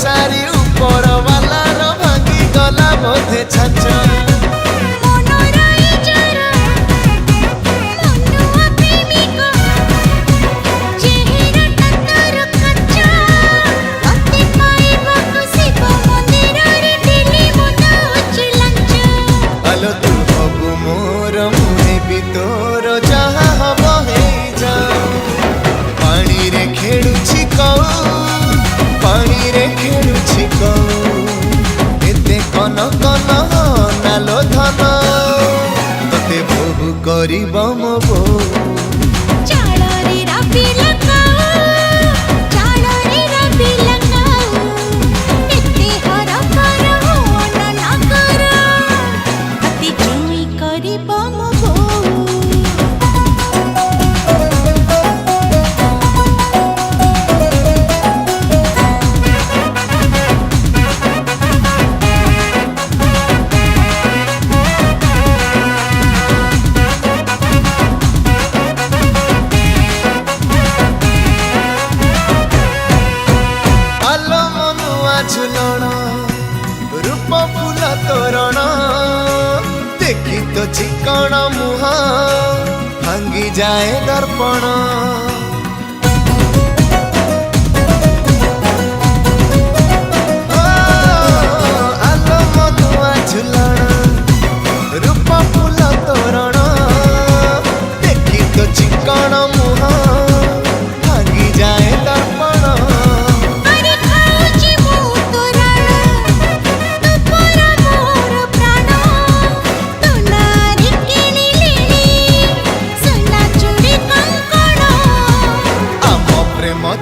सारी ऊपर वालार भांगी गला बोधे छाछ आलो तू हबु मोर मुहे भी तोर जहा हब हे जाऊ पानी रे खेलुछि कौ पानी रे खेलुछि कौ एते कन कन नालो धन तते बहु करिब मो बो झुलण रूप फूल तोरण देखी तो चिकण मुह भांगी जाए दर्पण आलो मनुआ झुलण रूप फूल तोरण देखी तो चिकण मुह भांगी जाए दर्पण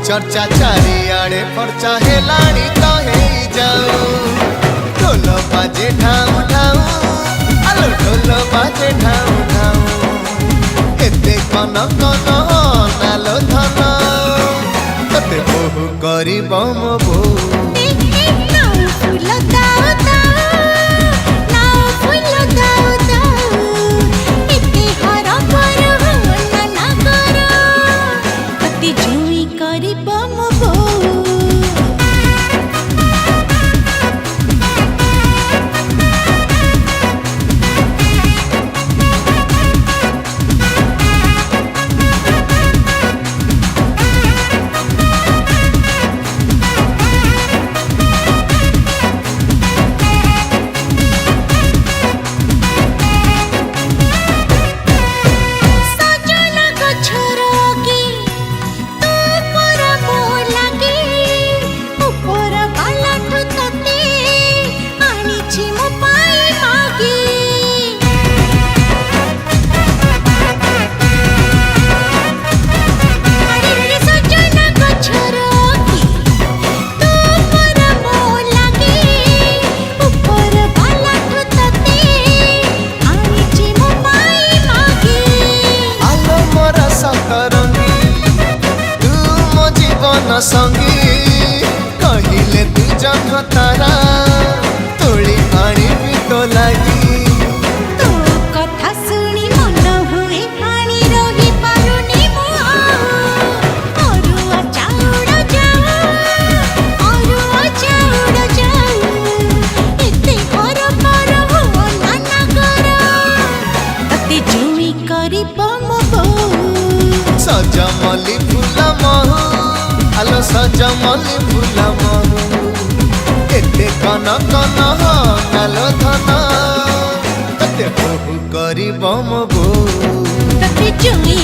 चर्चा चारिआडे पर्चा हेलाणी तो हे जाऊ ढोल बाजे ठाऊ ठाऊ आलो ढोल बाजे ठाऊ ठाऊ एते कन कन नालो धन तते बहु करिब मो बो संगी कहिले तू जन्म तारा तोली आनी भी तो लगी तो कथा सुनी मन हुए पानी रही पारुनी मुआ अरुआ चाउड़ जाऊ एते घर पर हो नाना कर तते जुई करिब मो बो सजमली फूल महू आलो सजमली फूल महू एते कन कन नालो धन तते बहु करिब मो बो तते जुई